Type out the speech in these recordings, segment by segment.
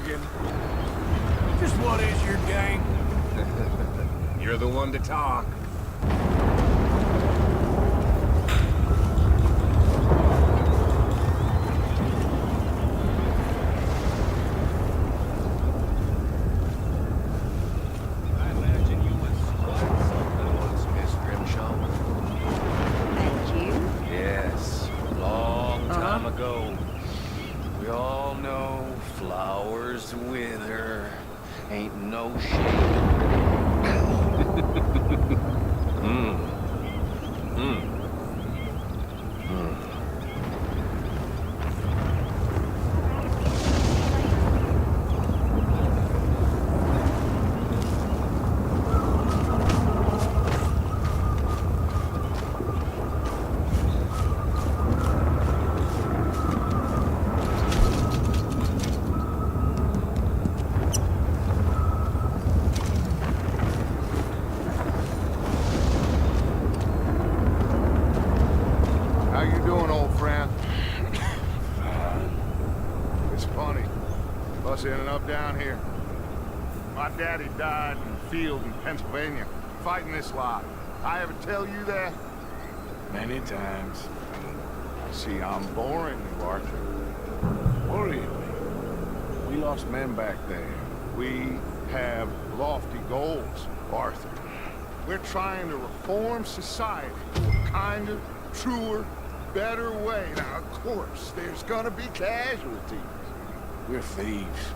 bargain. Just what is your gang? You're the one to talk. I imagine you was quite something once, Miss Grimshaw. And you? Yes, a long time ago. We all know flowers wither, ain't no shade. How you doing, old friend? It's funny. Us ending up down here. My daddy died in the field in Pennsylvania, fighting this lot. I ever tell you that? Many times. See, I'm boring you, Arthur. Worry me. We lost men back there. We have lofty goals, Arthur. We're trying to reform society to a kinder, truer, better way. Now, of course, there's gonna be casualties. We're thieves.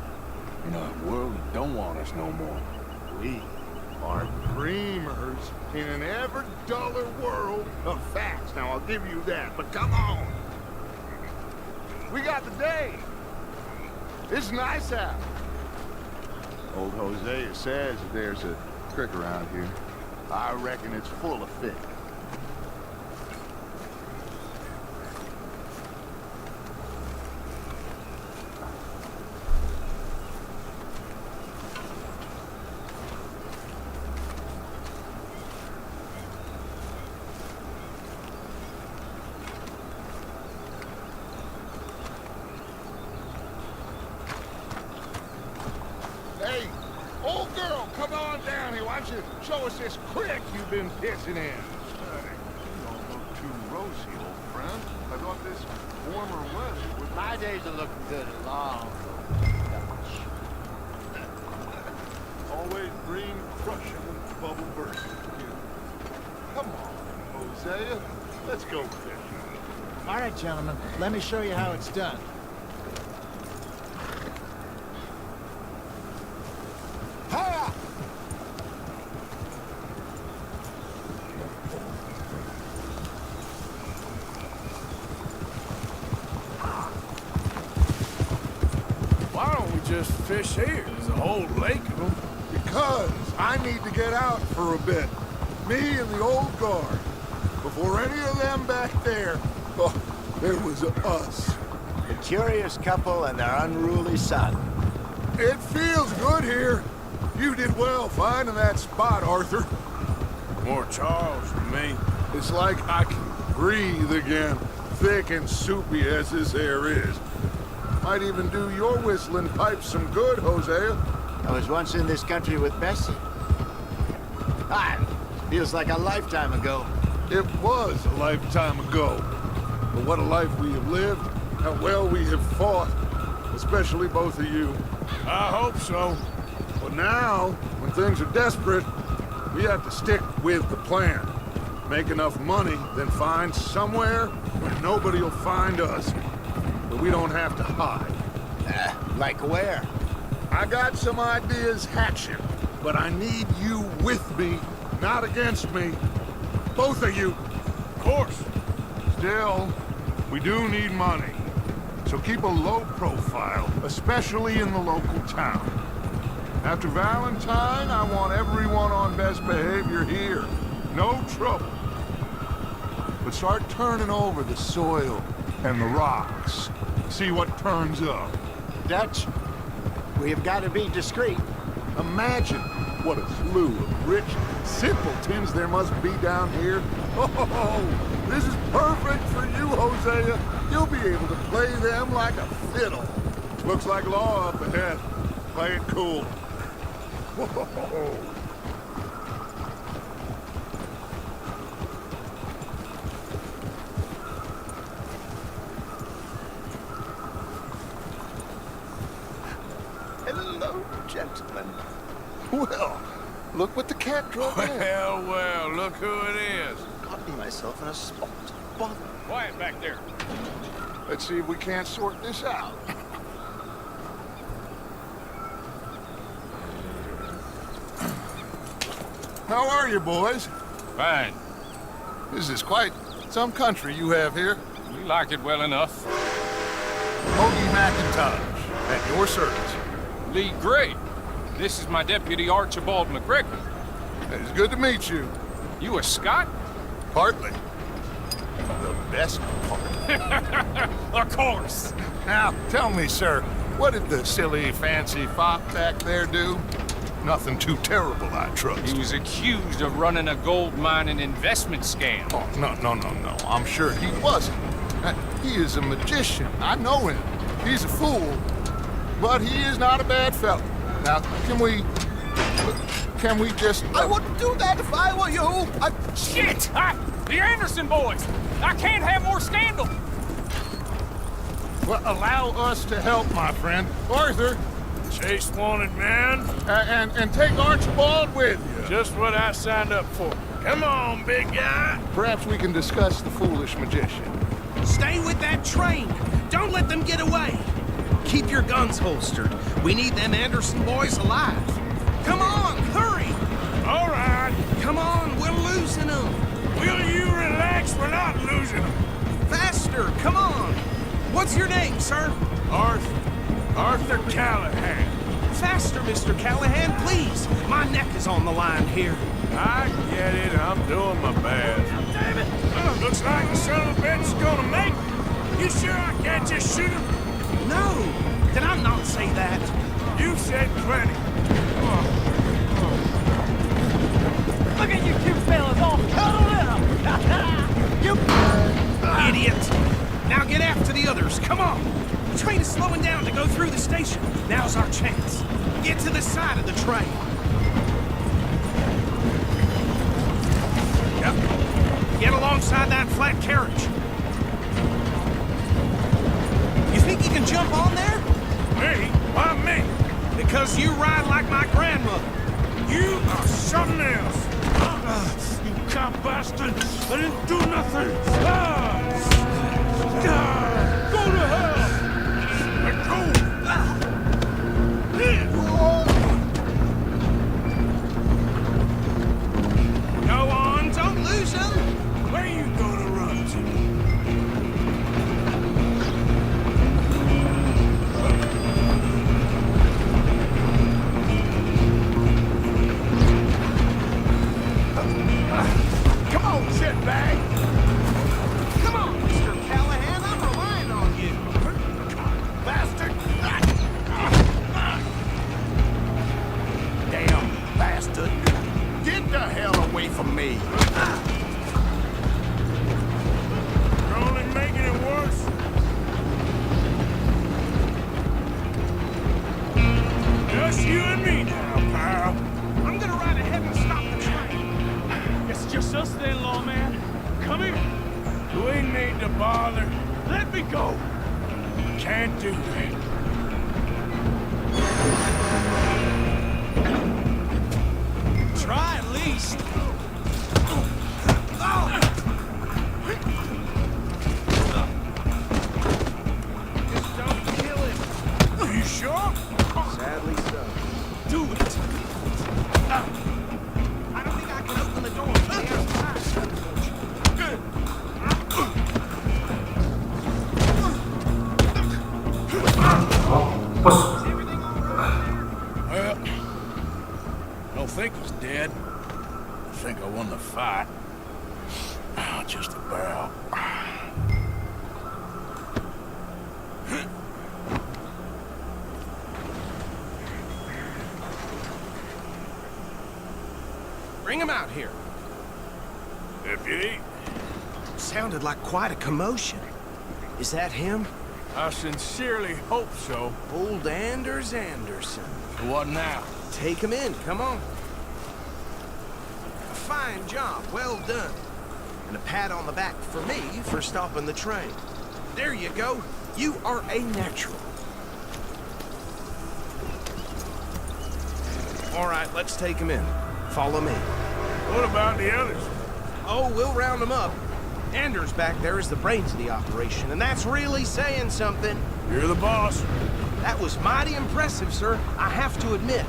In a world that don't want us no more. We are dreamers in an ever duller world of facts. Now, I'll give you that, but come on. We got the day. It's nice out. Old Hosea says that there's a creek around here. I reckon it's full of fish. Hey, old girl, come on down here. Why don't you show us this creek you've been pissing in? You don't look too rosy, old friend. I thought this warmer weather would... My days are looking good and long. Always green crushing and bubble bursting. Come on, Hosea. Let's go fishing. All right, gentlemen, let me show you how it's done. Hiya! Why don't we just fish here? There's a whole lake of them. Because I need to get out for a bit. Me and the old guard. Before any of them back there, oh, there was us. The curious couple and their unruly son. It feels good here. You did well finding that spot, Arthur. More Charles than me. It's like I can breathe again, thick and soupy as this air is. Might even do your whistling pipes some good, Hosea. I was once in this country with Bessie. Feels like a lifetime ago. It was a lifetime ago. But what a life we have lived, how well we have fought, especially both of you. I hope so. But now, when things are desperate, we have to stick with the plan. Make enough money, then find somewhere where nobody will find us. But we don't have to hide. Like where? I got some ideas hatching, but I need you with me, not against me. Both of you. Of course. Still, we do need money. So keep a low profile, especially in the local town. After Valentine, I want everyone on best behavior here. No trouble. But start turning over the soil and the rocks. See what turns up. Dutch, we've got to be discreet. Imagine what a slew of rich simpletons there must be down here. Oh, this is perfect for you, Hosea. You'll be able to play them like a fiddle. Looks like law up ahead. Play it cool. Whoa. Hello, gentlemen. Well, look what the cat drove in. Well, well, look who it is. Gotten myself in a spot. Bother. Quiet back there. Let's see if we can't sort this out. How are you, boys? Fine. This is quite some country you have here. We like it well enough. Hoagie McIntosh, at your service. Lee Gray. This is my deputy Archibald McGregor. It's good to meet you. You a Scot? Partly. The best part. Of course. Now, tell me, sir, what did the silly, fancy fop back there do? Nothing too terrible, I trust. He was accused of running a gold mining investment scam. Oh, no. I'm sure he wasn't. He is a magician. I know him. He's a fool, but he is not a bad fellow. Now, can we just... I wouldn't do that if I were you. Shit! The Anderson boys! I can't have more scandal! Well, allow us to help, my friend. Arthur, Chase wanted man. and take Archibald with you. Just what I signed up for. Come on, big guy. Perhaps we can discuss the foolish magician. Stay with that train. Don't let them get away. Keep your guns holstered. We need them Anderson boys alive. Come on, hurry. All right. Come on, we're losing them. Will you relax? We're not losing them. Faster, come on. What's your name, sir? Arthur Callahan. Faster, Mr. Callahan, please. My neck is on the line here. I get it. I'm doing my best. Damn it. Looks like the son of a bitch is gonna make it. You sure I can't just shoot him? No, did I not say that? You said plenty. Look at you two fellas all cuddled up! You... Idiot. Now get after the others, come on. The train is slowing down to go through the station. Now's our chance. Get to the side of the train. Yep. Get alongside that flat carriage. You think you can jump on there? Me? Why me? Because you ride like my grandmother. You are something else. You cop bastard! I didn't do nothing! Go to hell! Let go! Go on, don't lose them! Where you gonna run to? Come on, shitbag. Come on, Mr. Callahan, I'm relying on you. Bastard. Damn bastard. Get the hell away from me. You're only making it worse. Just you and me now, pal. I'm gonna ride ahead and stop the train. It's just us then, lawman. Come here. We need to bother. Let me go. Can't do that. Try at least. Just don't kill him. Are you sure? Sadly so. Do it. I don't think I can open the door from the outside. Is everything all right? Well, I don't think he's dead. I think I won the fight. Just about. Bring him out here. Deputy? Sounded like quite a commotion. Is that him? I sincerely hope so. Old Anders Anderson. What now? Take him in, come on. A fine job, well done. And a pat on the back for me for stopping the train. There you go. You are a natural. All right, let's take him in. Follow me. What about the others? Oh, we'll round them up. Anders back there is the brains of the operation, and that's really saying something. You're the boss. That was mighty impressive, sir. I have to admit.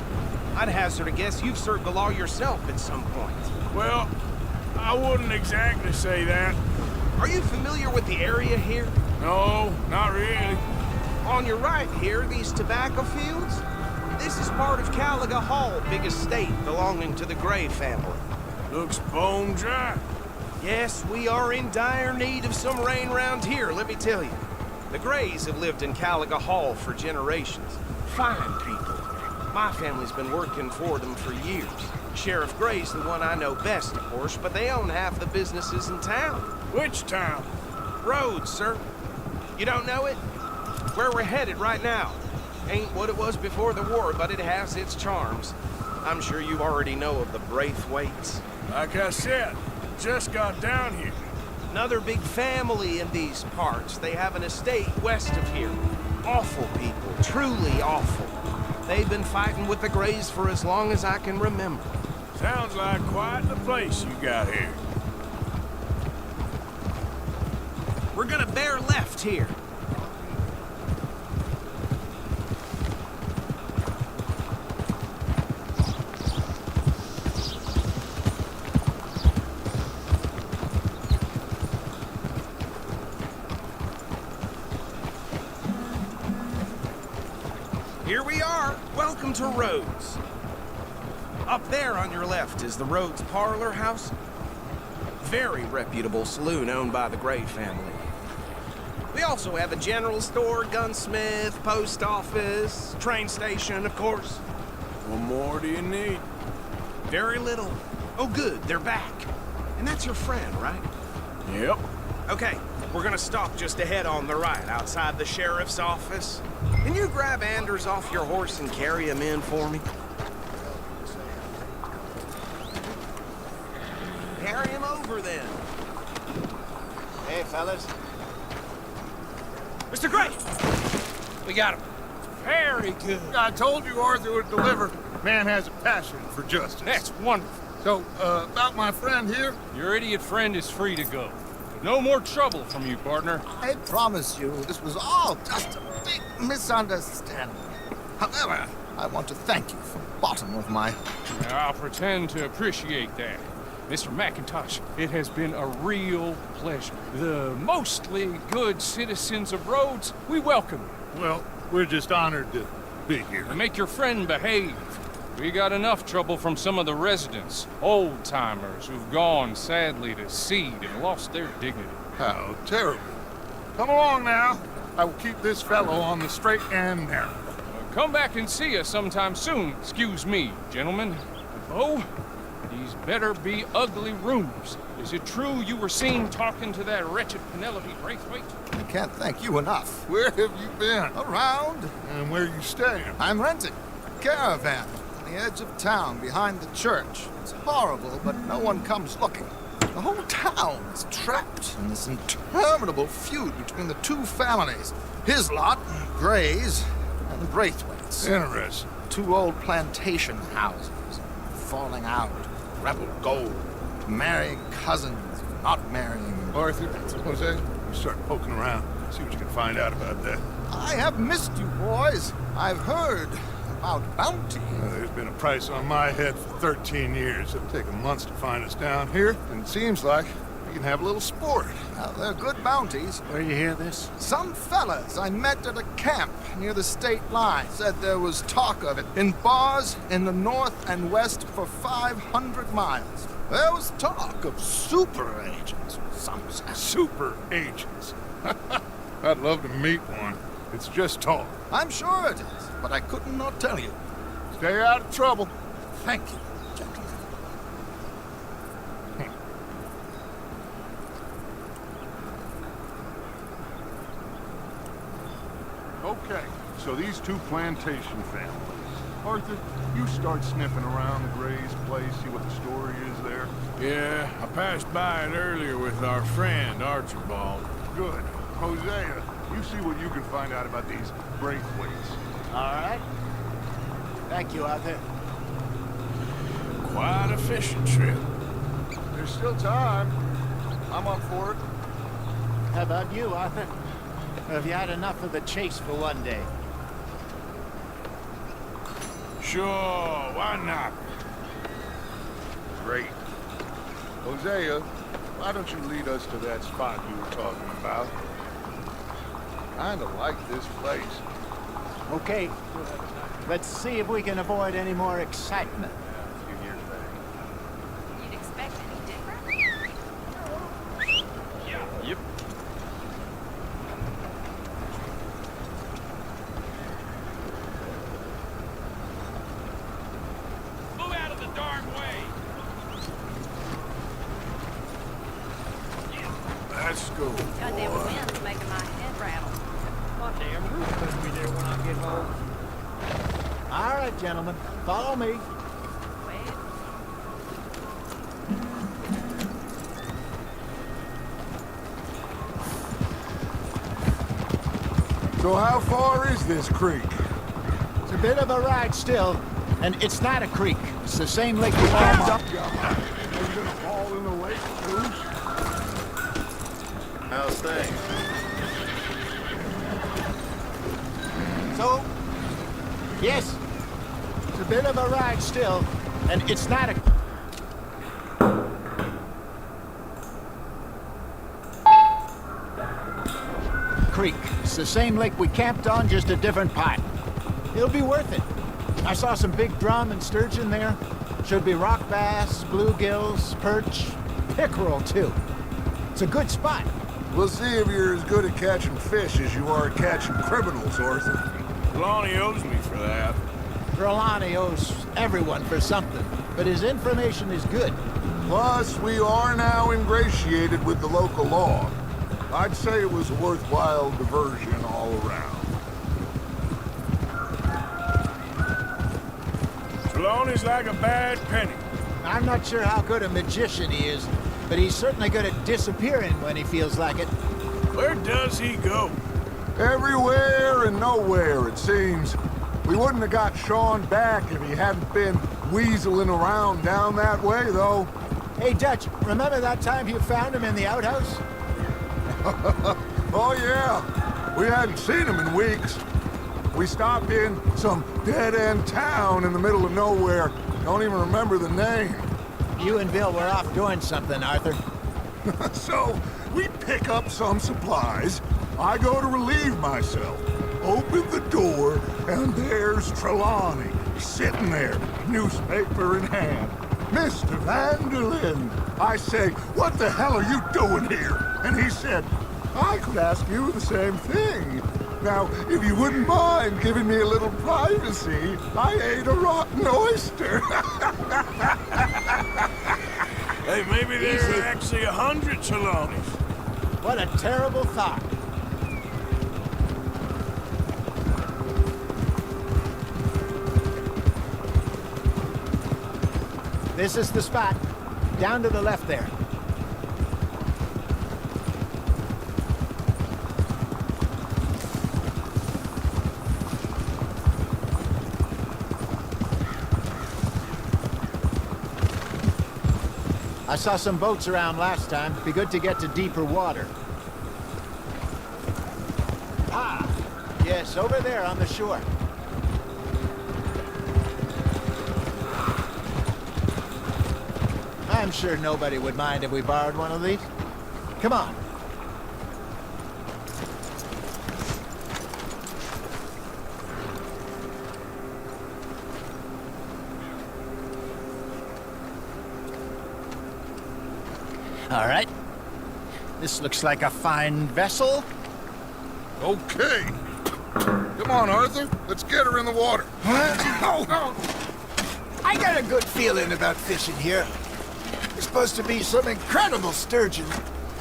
I'd hazard a guess you've served the law yourself at some point. Well, I wouldn't exactly say that. Are you familiar with the area here? No, not really. On your right here, these tobacco fields? This is part of Caliga Hall, big estate belonging to the Gray family. Looks bone dry. Yes, we are in dire need of some rain round here, let me tell you. The Grays have lived in Caliga Hall for generations. Fine people. My family's been working for them for years. Sheriff Gray's the one I know best, of course, but they own half the businesses in town. Which town? Rhodes, sir. You don't know it? Where we're headed right now. Ain't what it was before the war, but it has its charms. I'm sure you already know of the Braithwaites. Like I said, just got down here. Another big family in these parts. They have an estate west of here. Awful people, truly awful. They've been fighting with the Grays for as long as I can remember. Sounds like quite the place you got here. We're gonna bear left here. Here we are. Welcome to Rhodes. Up there on your left is the Rhodes Parlor House. Very reputable saloon owned by the Gray family. We also have a general store, gunsmith, post office, train station, of course. What more do you need? Very little. Oh, good, they're back. And that's your friend, right? Yep. Okay, we're gonna stop just ahead on the right, outside the sheriff's office. Can you grab Anders off your horse and carry him in for me? Carry him over, then. Hey, fellas. Mr. Gray! We got him. Very good. I told you Arthur would deliver. Man has a passion for justice. That's wonderful. So, about my friend here? Your idiot friend is free to go. No more trouble from you, partner. I promise you, this was all just a big misunderstanding. However, I want to thank you from the bottom of my heart. I'll pretend to appreciate that. Mr. McIntosh, it has been a real pleasure. The mostly good citizens of Rhodes, we welcome you. Well, we're just honored to be here. And make your friend behave. We got enough trouble from some of the residents, old-timers who've gone, sadly, to seed and lost their dignity. How terrible. Come along now. I will keep this fellow on the straight and narrow. Come back and see us sometime soon. Excuse me, gentlemen. Oh, these better be ugly rumors. Is it true you were seen talking to that wretched Penelope Braithwaite? I can't thank you enough. Where have you been? Around, And where you staying? I'm renting a caravan on the edge of town behind the church. It's horrible, but no one comes looking. The whole town is trapped in this interminable feud between the two families. His lot, Gray's, and the Braithwaites. Interesting. Two old plantation houses, falling out, rebel gold, marrying cousins, not marrying. Arthur, Jose, you start poking around. See what you can find out about that. I have missed you, boys. I've heard about bounty. There's been a price on my head for 13 years. It'll take months to find us down here, and it seems like we can have a little sport. Now, they're good bounties. Where you hear this? Some fellas I met at a camp near the state line said there was talk of it in bars in the north and west for 500 miles. There was talk of super agents, some said. Super agents. I'd love to meet one. It's just talk. I'm sure it is, but I couldn't not tell you. Stay out of trouble. Thank you, gentlemen. So these two plantation families. Arthur, you start sniffing around the Gray's place, see what the story is there. Yeah, I passed by it earlier with our friend, Archibald. Good. Hosea, you see what you can find out about these Braithwaites. All right. Thank you, Arthur. Quite a fishing trip. There's still time. I'm up for it. How about you, Arthur? Have you had enough of the chase for one day? Sure, why not? Great. Hosea, why don't you lead us to that spot you were talking about? Kinda like this place. Okay. Let's see if we can avoid any more excitement. You'd expect any different? Yep. Move out of the darn way! Let's go. Goddamn wind's making my head rattle. My damn roof better be there when I get home. All right, gentlemen. Follow me. Wait. So how far is this creek? It's a bit of a ride still, and it's not a creek. It's the same lake we camped up. Are you gonna fall in the lake, too? How's things? So, yes, it's a bit of a ride still, and it's not a... creek. It's the same lake we camped on, just a different part. It'll be worth it. I saw some big drum and sturgeon there. Should be rock bass, bluegills, perch, pickerel too. It's a good spot. We'll see if you're as good at catching fish as you are at catching criminals, Arthur. Lonnie owes me for that. Rolani owes everyone for something, but his information is good. Plus, we are now ingratiated with the local law. I'd say it was a worthwhile diversion all around. Lonnie's like a bad penny. I'm not sure how good a magician he is, but he's certainly good at disappearing when he feels like it. Where does he go? Everywhere and nowhere, it seems. We wouldn't have got Sean back if he hadn't been weaseling around down that way, though. Hey, Dutch, remember that time you found him in the outhouse? Oh, yeah. We hadn't seen him in weeks. We stopped in some dead-end town in the middle of nowhere. Don't even remember the name. You and Bill were off doing something, Arthur. So, we pick up some supplies. I go to relieve myself. Open the door, and there's Trelawney, sitting there, newspaper in hand. Mr. Vanderlyn. I say, what the hell are you doing here? And he said, I could ask you the same thing. Now, if you wouldn't mind giving me a little privacy, I ate a rotten oyster. Hey, maybe there are actually 100 Trelawneys. What a terrible thought. This is the spot. Down to the left there. I saw some boats around last time. Be good to get to deeper water. Ah, yes, over there on the shore. I'm sure nobody would mind if we borrowed one of these. Come on. All right. This looks like a fine vessel. Okay. Come on, Arthur. Let's get her in the water. I got a good feeling about fishing here. There's supposed to be some incredible sturgeon.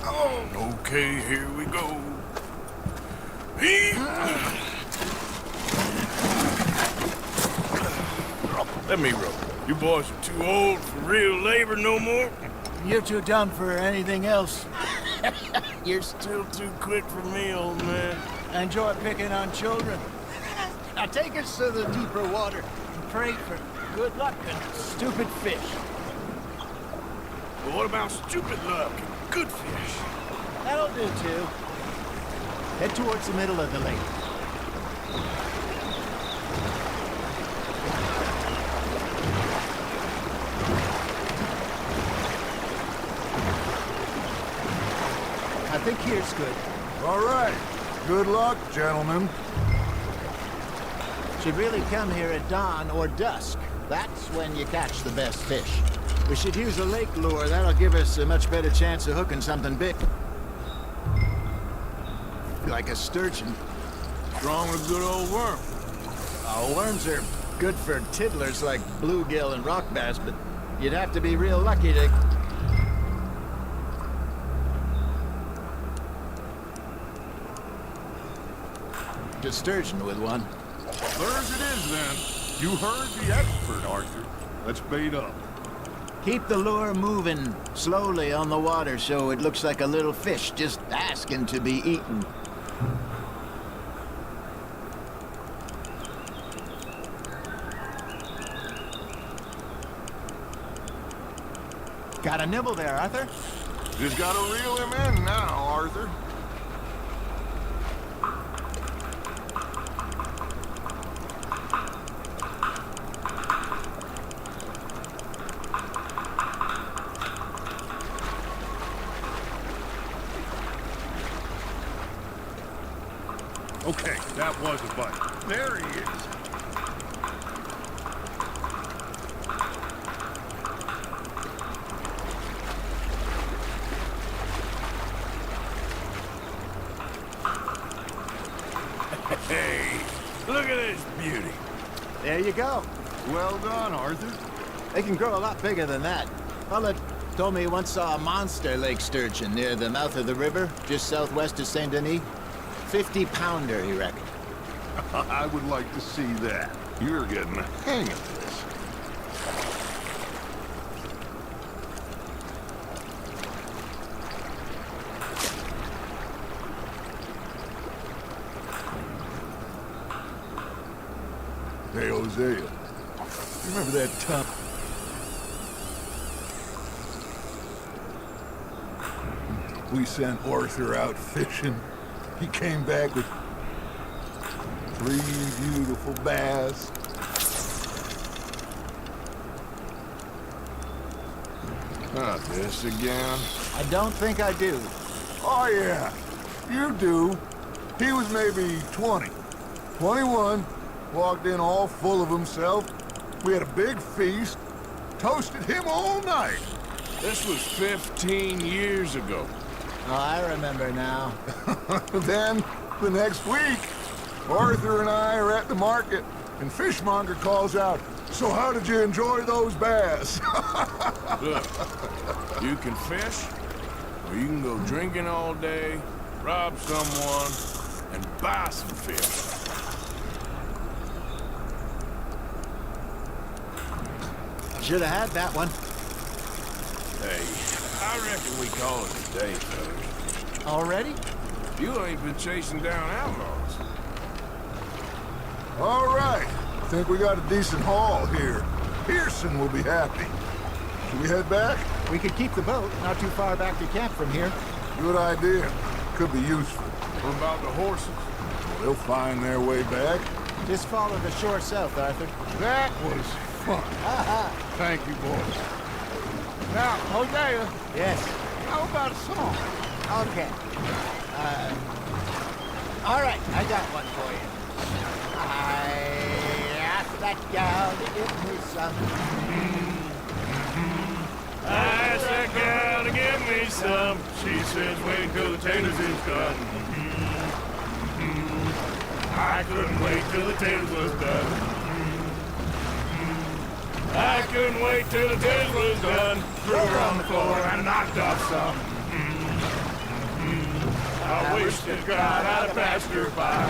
Okay, here we go. Let me rope. You boys are too old for real labor no more. You're too dumb for anything else. You're still too quick for me, old man. I enjoy picking on children. Now take us to the deeper water and pray for good luck and stupid fish. But what about stupid luck and good fish? That'll do, too. Head towards the middle of the lake. I think here's good. All right. Good luck, gentlemen. Should really come here at dawn or dusk. That's when you catch the best fish. We should use a lake lure. That'll give us a much better chance of hooking something big. Like a sturgeon. Strong with a good old worm. Oh, worms are good for tiddlers like bluegill and rock bass, but you'd have to be real lucky to... Just sturgeon with one. Theirs it is, then. You heard the expert, Arthur. Let's bait up. Keep the lure moving slowly on the water so it looks like a little fish just asking to be eaten. Got a nibble there, Arthur? Just gotta reel him in now, Arthur. Okay, that was a bite. There he is. Hey, look at this beauty. There you go. Well done, Arthur. They can grow a lot bigger than that. Fella told me he once saw a monster lake sturgeon near the mouth of the river, just southwest of Saint Denis. 50-pounder, he reckoned. I would like to see that. You're getting the hang of this. Hey, Hosea. You remember that time? We sent Arthur out fishing. He came back with 3 beautiful bass. Not this again. I don't think I do. Oh, yeah. You do. He was maybe 20. 21. Walked in all full of himself. We had a big feast. Toasted him all night. This was 15 years ago. Oh, I remember now. Then, the next week, Arthur and I are at the market, and Fishmonger calls out, "So how did you enjoy those bass?" Look, you can fish, or you can go drinking all day, rob someone, and buy some fish. Should have had that one. Hey, I reckon we call it a day, fellas. Already? You ain't been chasing down outlaws. All right. I think we got a decent haul here. Pearson will be happy. Should we head back? We could keep the boat not too far back to camp from here. Good idea. Could be useful. What about the horses? They'll find their way back. Just follow the shore south, Arthur. That was fun. Thank you, boys. Now, Hosea, Yes. how about a song? Okay. All right, I got one for you. I asked that gal to give me some. I asked that gal to give me some. She says, wait till the taters is done. I couldn't wait till the taters was done. I couldn't wait till the taters was done. Threw her on the floor and knocked off some. I wish that God I'd have passed her by.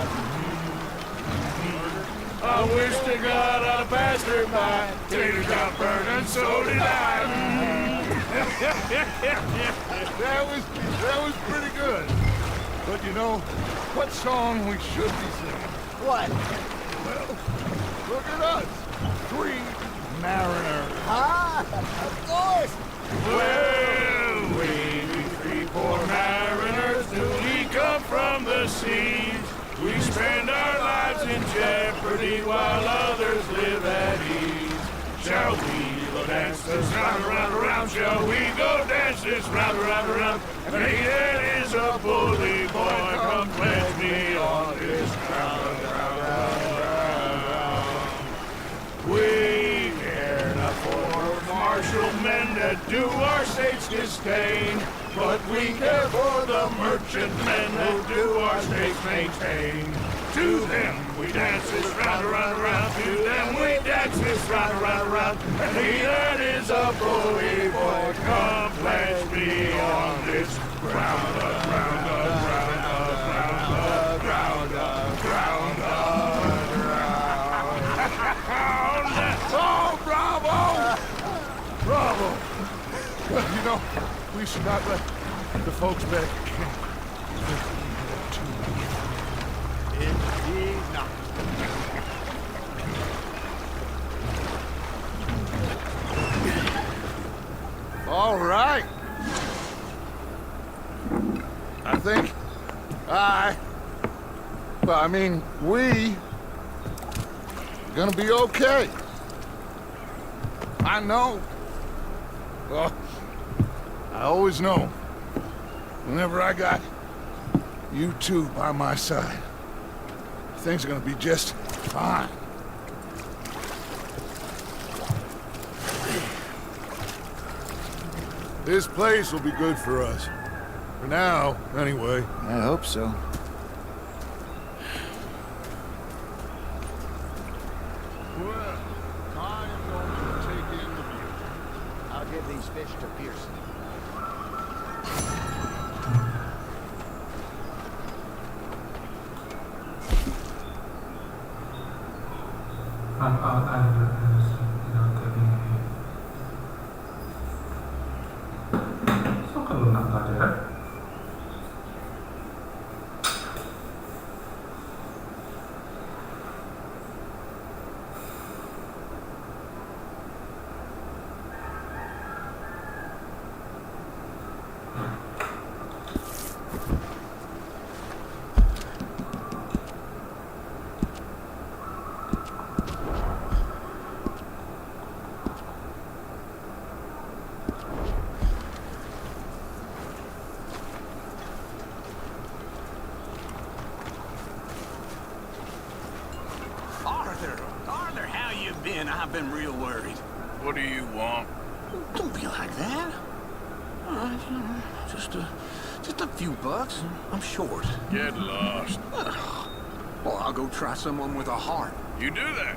I wish to God I passed her by. Taters got burned and so did I. That was pretty good. But you know, what song we should be singing? What? Well, look at us. 3 mariners. Ah, of course. Well, we 3 poor mariners newly come from the seas. We spend our lives in jeopardy while others live at ease. Shall we go dance this round, around, around? Shall we go dance this round, around, around? And he that is a bully boy, come pledge me on this ground, round, round, round. We care not for martial men that do our state's disdain, but we care for the merchantmen who do our states maintain. To them we dance this round, around, around. To them we dance this round, around, around. And he that is a bully boy, come pledge me on this ground, ground, ground, ground, ground, ground, ground. Oh, bravo! Bravo! Well, you know, we should not let the folks back at camp too much. Indeed not. All right. I think we are gonna be okay. I know. Well, I always know. Whenever I got you two by my side, things are gonna be just fine. This place will be good for us. For now, anyway. I hope so. Well, I am going to take in the view. I'll give these fish to Pearson. So kalau nak belajar, Arthur, how you been? I've been real worried. What do you want? Don't be like that. All right, just a few bucks. I'm short. Get lost. Well, I'll go try someone with a heart. You do that.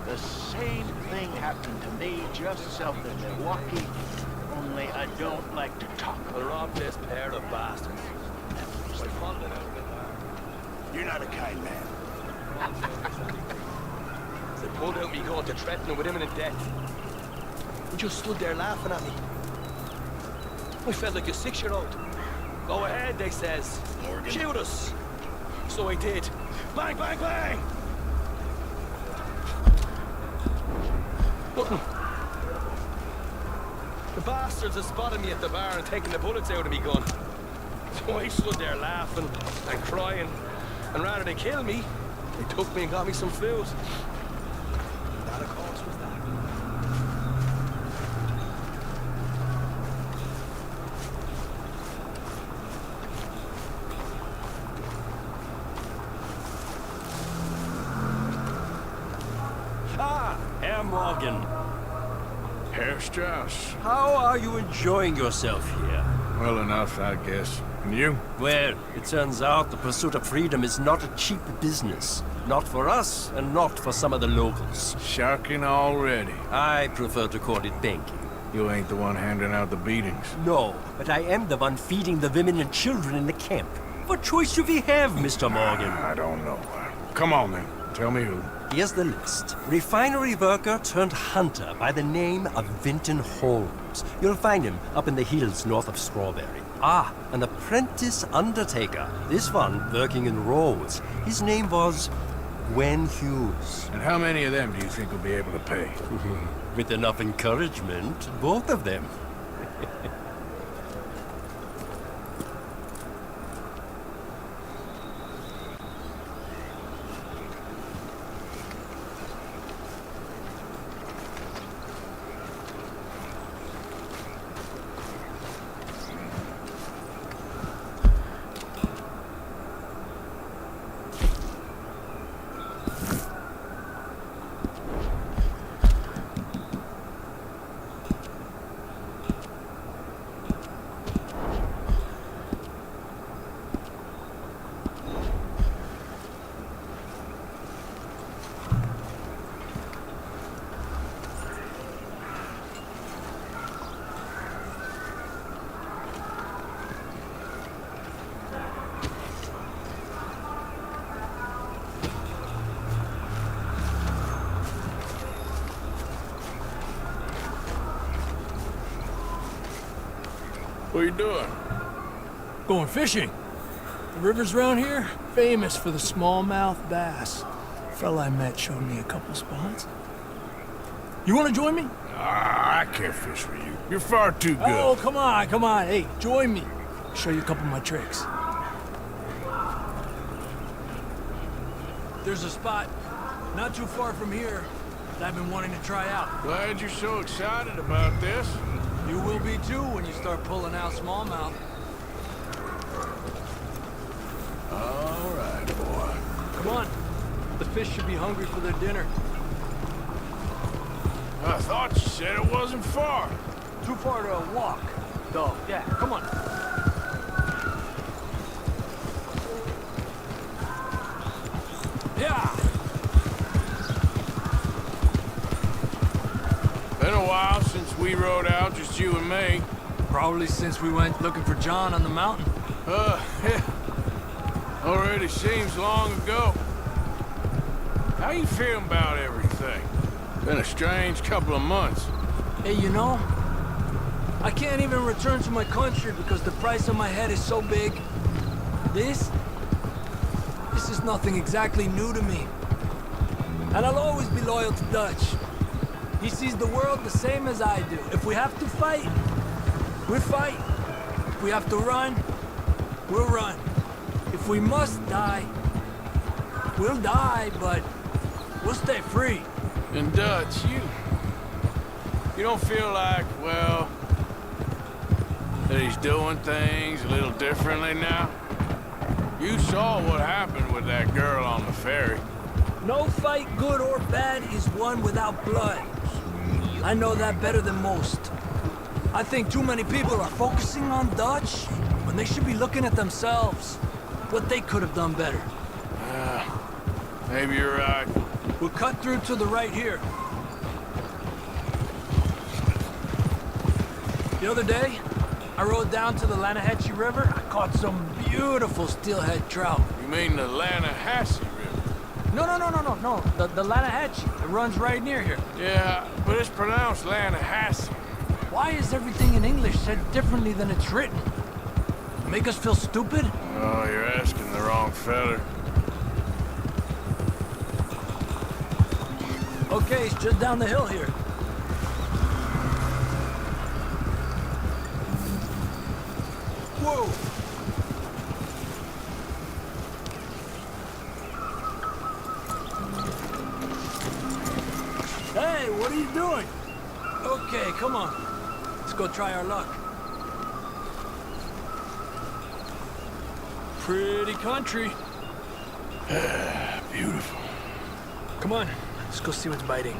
The same thing happened to me just south of Milwaukee, only I don't like to talk. I robbed this pair of bastards. I pulled it out of the bar. You're not a kind man. They pulled out me gun to threaten him with imminent death. He just stood there laughing at me. I felt like a 6-year-old. Go ahead, they says. Morgan. Shoot us. So I did. Bang, bang, bang! Nothing. The bastards had spotted me at the bar and taken the bullets out of me gun. So I stood there laughing and crying. And rather than kill me, they took me and got me some food. That, of course, was that. Herr Strauss. How are you enjoying yourself here? Well enough, I guess. And you? Well, it turns out the pursuit of freedom is not a cheap business. Not for us, and not for some of the locals. Shocking already. I prefer to call it banking. You ain't the one handing out the beatings. No, but I am the one feeding the women and children in the camp. What choice do we have, Mr. Morgan? I don't know. Come on, then. Tell me who. Here's the list. Refinery worker turned hunter by the name of Vinton Holmes. You'll find him up in the hills north of Strawberry. Ah, an apprentice undertaker. This one working in Rhodes. His name was Gwen Hughes. And how many of them do you think will be able to pay? With enough encouragement, both of them. What are you doing? Going fishing. The rivers around here, famous for the smallmouth bass. A fella I met showed me a couple spots. You want to join me? I can't fish with you. You're far too good. Oh, come on, come on. Hey, join me. I'll show you a couple of my tricks. There's a spot not too far from here that I've been wanting to try out. Glad you're so excited about this. You will be too when you start pulling out smallmouth. All right, boy. Come on. The fish should be hungry for their dinner. I thought you said it wasn't far. Too far to walk, though. Yeah, come on. Yeah. Been a while since we rode out, just you and me. Probably since we went looking for John on the mountain. Yeah. Already seems long ago. How you feeling about everything? Been a strange couple of months. Hey, you know, I can't even return to my country because the price on my head is so big. This is nothing exactly new to me. And I'll always be loyal to Dutch. He sees the world the same as I do. If we have to fight, we'll fight. If we have to run, we'll run. If we must die, we'll die, but we'll stay free. And Dutch, you don't feel like, well, that he's doing things a little differently now? You saw what happened with that girl on the ferry. No fight, good or bad, is won without blood. I know that better than most. I think too many people are focusing on Dutch when they should be looking at themselves. What they could have done better. Maybe you're right. We'll cut through to the right here. The other day, I rode down to the Lanahatchee River. I caught some beautiful steelhead trout. You mean the Lanahatchee River? No. The Lanahatchee. It runs right near here. Yeah, but it's pronounced Lanahatchee. Why is everything in English said differently than it's written? Make us feel stupid? Oh, you're asking the wrong fella. Okay, it's just down the hill here. Whoa! Hey, what are you doing? Okay, come on. Let's go try our luck. Pretty country. Beautiful. Come on, let's go see what's biting.